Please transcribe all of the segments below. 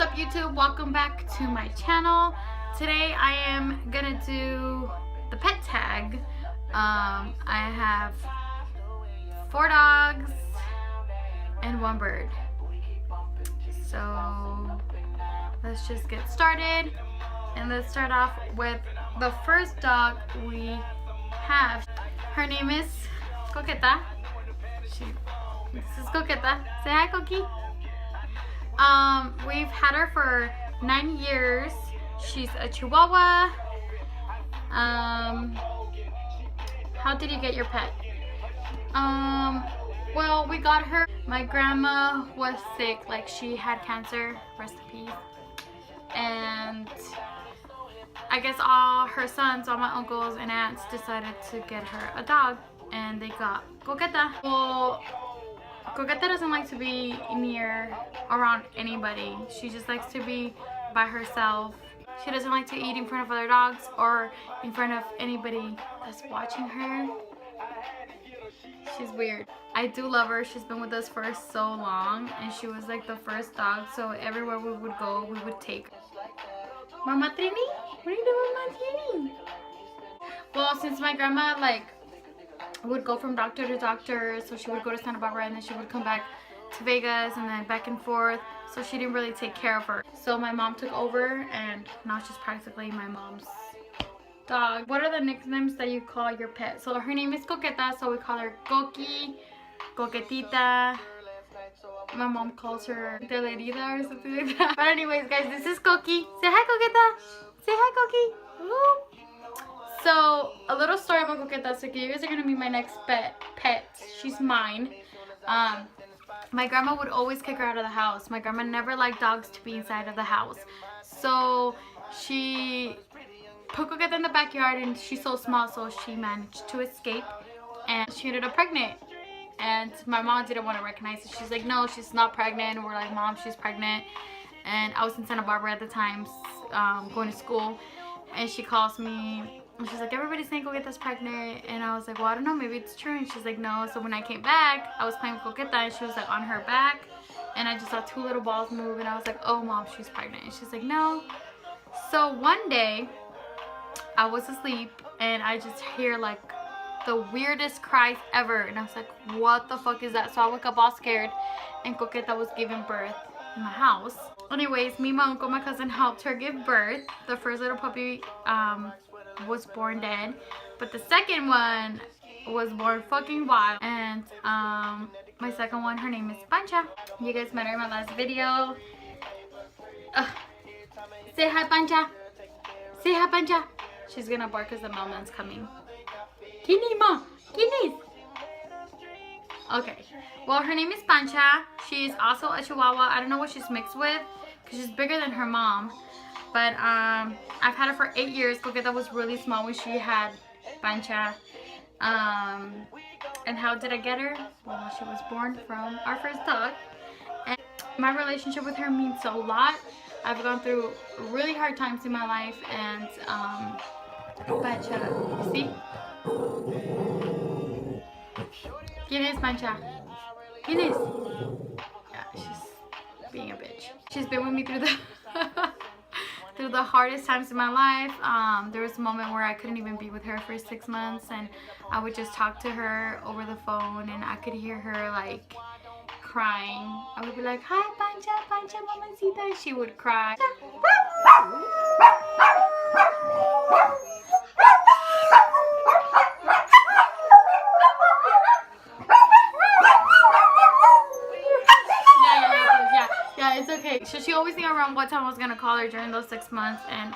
up, YouTube? Welcome back to my channel. Today I am gonna do the pet tag. I have 4 dogs and 1 bird. So let's just get started, and let's start off with the first dog we have. Her name is Coqueta. This is Coqueta. Say hi, Coqui. We've had her for 9 years. She's a Chihuahua. How did you get your pet? Well, we got her. My grandma was sick, like she had cancer, rest in peace. And I guess all her sons, all my uncles and aunts decided to get her a dog, and they got Coqueta. Well, Coqueta doesn't like to be around anybody. She just likes to be by herself. She doesn't like to eat in front of other dogs or in front of anybody that's watching her. She's weird. I do love her. She's been with us for so long, and she was like the first dog, so everywhere we would go, we would take her. Mama Trini? What are you doing, Mama Trini? Well, since my grandma would go from doctor to doctor, so she would go to Santa Barbara and then she would come back to Vegas and then back and forth, so she didn't really take care of her. So my mom took over, and now she's practically my mom's dog. What are the nicknames that you call your pet? So her name is Coqueta, so we call her Coqui, Coquetita. My mom calls her Telerida or something like that. But anyways, guys, this is Coqui. Say hi, Coqueta. Say hi, Coqui. Woo. So, a little story about Coqueta. So, you guys are going to be my next pet. She's mine. My grandma would always kick her out of the house. My grandma never liked dogs to be inside of the house. So, she put Coqueta in the backyard, and she's so small, so she managed to escape. And she ended up pregnant. And my mom didn't want to recognize it. She's like, no, she's not pregnant. And we're like, Mom, she's pregnant. And I was in Santa Barbara at the time, going to school. And she calls me. And she's like, everybody's saying Coqueta's pregnant. And I was like, well, I don't know, maybe it's true. And she's like, no. So when I came back, I was playing with Coqueta, and she was like on her back, and I just saw 2 little balls move, and I was like, oh, Mom, she's pregnant. And she's like, no. So one day I was asleep, and I just hear like the weirdest cries ever, and I was like, what the fuck is that? So I woke up all scared, and Coqueta was giving birth in my house. Anyways, me, my uncle, my cousin helped her give birth. The first little puppy was born dead, but the second one was born fucking wild. And my second one, her name is Pancha. You guys met her in my last video. Say hi, Pancha. Say hi, Pancha. She's gonna bark because the mailman's coming. Kini, ma, Kini. Okay, well, her name is Pancha. She's also a Chihuahua. I don't know what she's mixed with, because she's bigger than her mom. But I've had her for 8 years. Coqueta was really small when she had Pancha. And how did I get her? Well, she was born from our first dog. And my relationship with her means a lot. I've gone through really hard times in my life, and Pancha, you see? ¿Quién es Pancha? ¿Quién es? Yeah, she's being a bitch. She's been with me through the through the hardest times in my life. There was a moment where I couldn't even be with her for 6 months, and I would just talk to her over the phone, and I could hear her like crying. I would be like, hi, Pancha, Pancha, mamacita, and she would cry. It's okay. So she always knew around what time I was gonna call her during those 6 months, and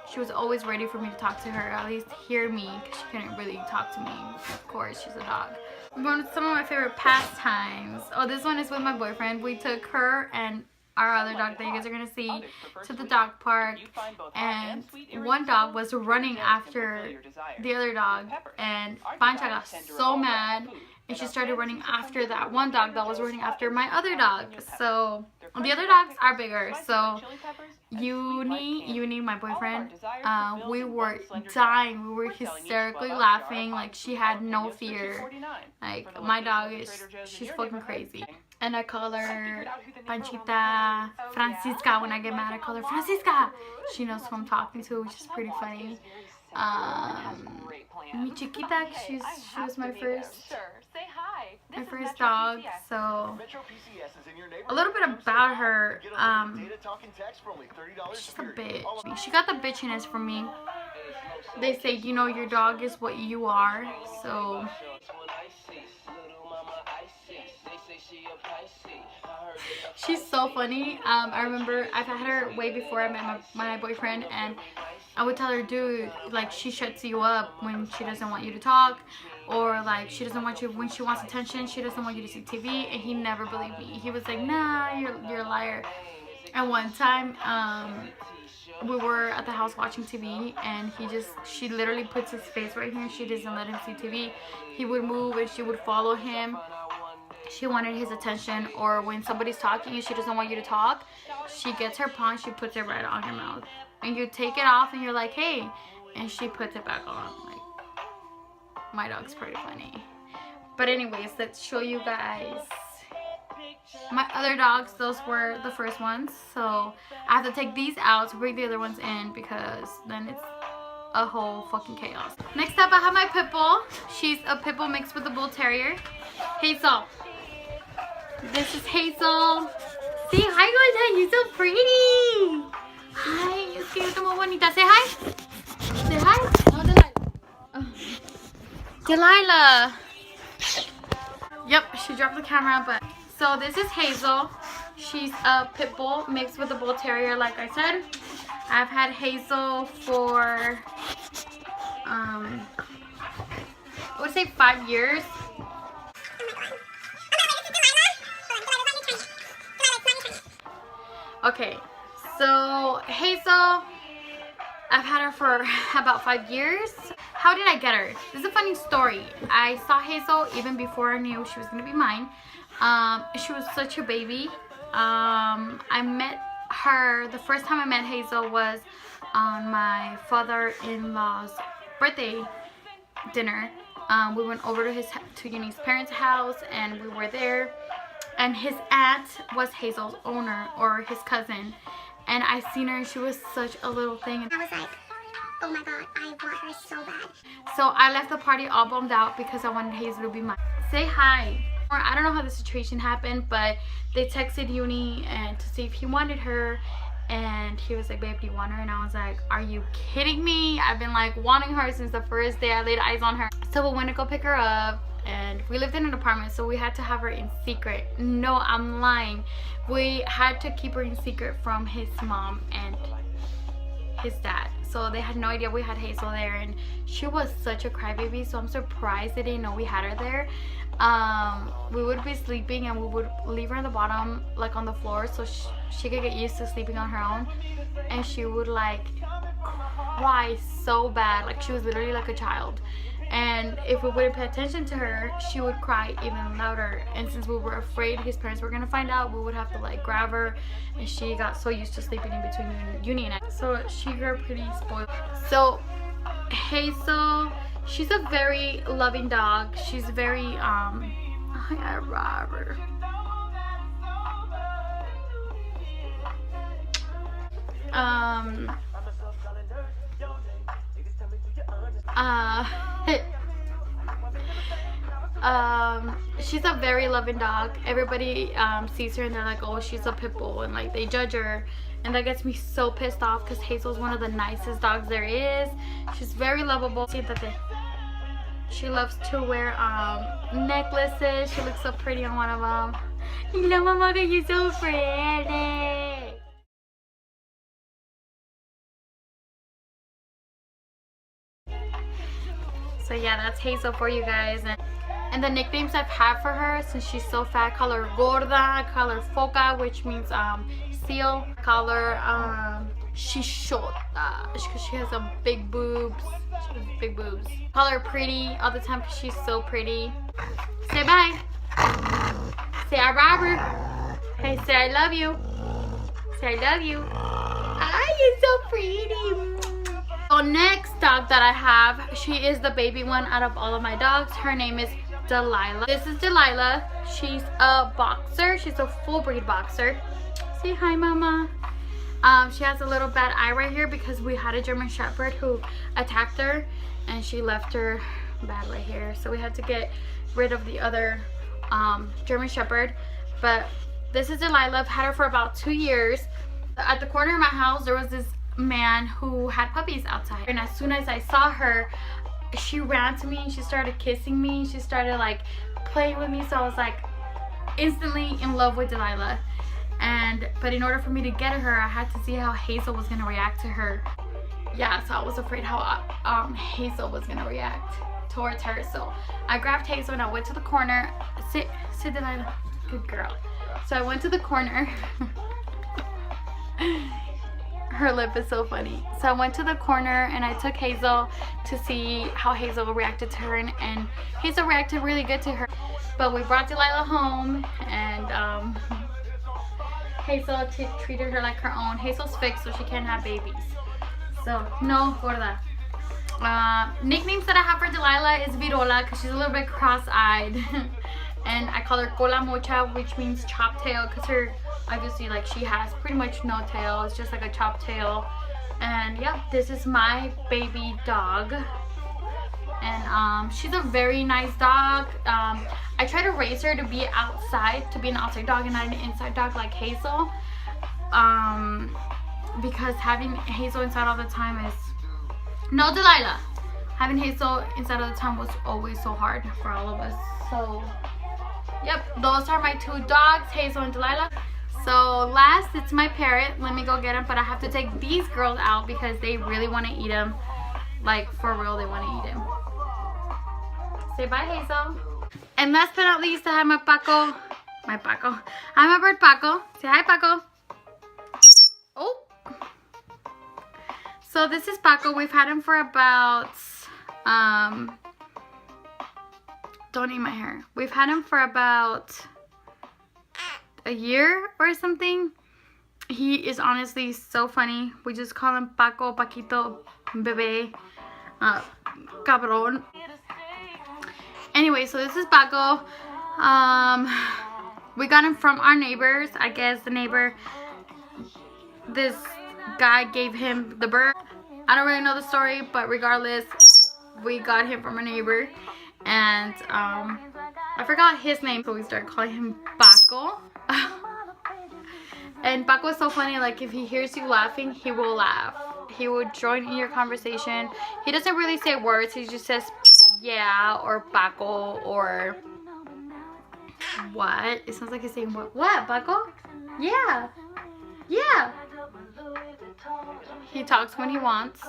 she was always ready for me to talk to her, at least hear me, because she couldn't really talk to me. Of course, she's a dog. I'm going to some of my favorite pastimes. Oh, this one is with my boyfriend. We took her and our other dog that you guys are gonna see to the dog park, and one dog was running after the other dog, and Pancha got so mad, and she started running after that one dog that was running after my other dog. So the other dogs are bigger. So Yeni, my boyfriend, we were dying. We were hysterically laughing. Like, she had no fear. Like, my dog she's fucking crazy. And I call her Panchita Francisca. When I get mad, I call her Francisca. She knows who I'm talking to, which is pretty funny. Mi Chiquita, she was my first dog. So a little bit about her. She's a bitch. She got the bitchiness from me. They say, you know, your dog is what you are. So she's so funny. I remember I've had her way before I met my boyfriend, and I would tell her, dude, like, she shuts you up when she doesn't want you to talk, or like she doesn't want you when she wants attention. She doesn't want you to see TV, and he never believed me. He was like, nah, you're a liar. And one time, we were at the house watching TV, and she literally puts his face right here. She doesn't let him see TV. He would move, and she would follow him. She wanted his attention. Or when somebody's talking and she doesn't want you to talk, she gets her paw, she puts it right on your mouth, and you take it off, and you're like, hey, and she puts it back on. Like, my dog's pretty funny. But anyways, let's show you guys my other dogs. Those were the first ones, so I have to take these out to bring the other ones in, because then it's a whole fucking chaos. Next up, I have my pit bull. She's a pit bull mixed with a bull terrier. Hazel. This is Hazel. Say hi, Goldie. You're so pretty. Hi. Es que yo estoy muy bonita. Say hi. Say hi. No, Delilah. Oh. Delilah. Yep, she dropped the camera, but so this is Hazel. She's a pit bull mixed with a bull terrier, like I said. I've had Hazel for I would say 5 years. Okay, so Hazel, I've had her for about 5 years. How did I get her? This is a funny story. I saw Hazel even before I knew she was gonna be mine. She was such a baby. I met her, the first time I met Hazel was on my father-in-law's birthday dinner. We went over to Yeni's parents' house, and we were there, and his aunt was Hazel's owner, or his cousin, and I seen her, and she was such a little thing. I was like, oh my god, I want her so bad. So I left the party all bummed out because I wanted Hazel to be mine. Say hi. I don't know how the situation happened, but they texted Yeni and to see if he wanted her, and he was like, babe, do you want her? And I was like, are you kidding me? I've been like wanting her since the first day I laid eyes on her. So we went to go pick her up, and we lived in an apartment, so we had to have her in secret. No, I'm lying. We had to keep her in secret from his mom and his dad. So they had no idea we had Hazel there, and she was such a crybaby, so I'm surprised they didn't know we had her there. We would be sleeping, and we would leave her on the bottom, like on the floor, so she could get used to sleeping on her own, and she would like cry so bad, like she was literally like a child. And if we wouldn't pay attention to her, she would cry even louder. And since we were afraid his parents were gonna find out, we would have to like grab her, and she got so used to sleeping in between Yeni and I. So she grew pretty spoiled. So Hazel, she's a very loving dog. She's very I rob her. She's a very loving dog. Everybody sees her and they're like, oh, she's a pit bull, and like they judge her, and that gets me so pissed off because Hazel's one of the nicest dogs there is. She's very lovable. She loves to wear necklaces. She looks so pretty on one of them. Hello, Mama, you're so pretty. So yeah, that's Hazel for you guys. And the nicknames I've had for her, since she's so fat, call her gorda, call her foca, which means seal, call her shishota, because she has some big boobs. She has big boobs. Call her pretty all the time because she's so pretty. Say bye. Say I rob her. Hey, say I love you. Say I love you. Ah, you're so pretty. So next dog that I have, she is the baby one out of all of my dogs. Her name is Delilah. This is Delilah. She's a boxer. She's a full breed boxer. Say hi, mama. She has a little bad eye right here because we had a German Shepherd who attacked her and she left her bad right here. So we had to get rid of the other German Shepherd. But this is Delilah. I've had her for about 2 years. At the corner of my house, there was this man who had puppies outside. And as soon as I saw her, she ran to me and she started kissing me. She started like playing with me. So I was like instantly in love with Delilah. But in order for me to get her, I had to see how Hazel was gonna react to her. Yeah, so I was afraid how Hazel was gonna react towards her. So I grabbed Hazel and I went to the corner. Sit Delilah, good girl. So I went to the corner. Her lip is so funny. So I went to the corner and I took Hazel to see how Hazel reacted to her, and Hazel reacted really good to her. But we brought Delilah home and Hazel treated her like her own. Hazel's fixed, so she can't have babies. So, no, gorda. Nicknames that I have for Delilah is Virola because she's a little bit cross-eyed. And I call her Cola Mocha, which means chop tail, because her, obviously, like, she has pretty much no tail. It's just like a chop tail. And yeah, this is my baby dog. And she's a very nice dog. I try to raise her to be outside, to be an outside dog and not an inside dog like Hazel. Because having Hazel inside all the time is... No, Delilah! Having Hazel inside all the time was always so hard for all of us. So, yep, those are my 2 dogs, Hazel and Delilah. So last, it's my parrot. Let me go get him, but I have to take these girls out because they really want to eat him. Like, for real, they want to eat him. Say bye, Hazel. And last but not least, I have my Paco. My Paco. I have my bird Paco. Say hi, Paco. Oh. So this is Paco. We've had him for about, don't eat my hair. We've had him for about a year or something. He is honestly so funny. We just call him Paco, Paquito, Bebe, Cabron. Anyway, so this is Paco. We got him from our neighbors. I guess the neighbor, this guy gave him the bird. I don't really know the story, but regardless, we got him from a neighbor. And I forgot his name, so we started calling him Paco. And Paco is so funny. Like, if he hears you laughing, he will laugh. He will join in your conversation. He doesn't really say words. He just says yeah or Paco or what. It sounds like he's saying what? What, Paco? Yeah. Yeah. He talks when he wants.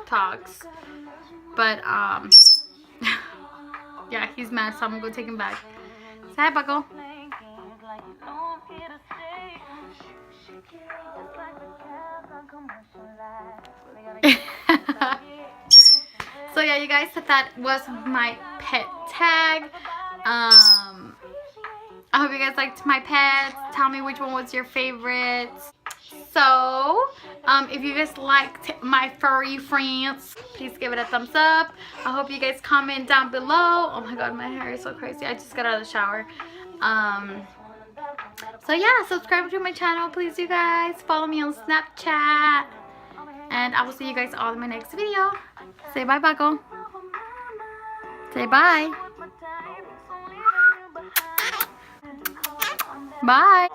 Talks. But yeah, he's mad, so I'm gonna go take him back. Say hi, Paco. So yeah, you guys, that was my pet tag. I hope you guys liked my pets. Tell me which one was your favorite. So if you guys liked my furry friends, please give it a thumbs up. I hope you guys comment down below. Oh my god, my hair is so crazy. I just got out of the shower. So yeah, subscribe to my channel, please, you guys. Follow me on Snapchat. And I will see you guys all in my next video. Say bye, Paco. Say bye. Bye.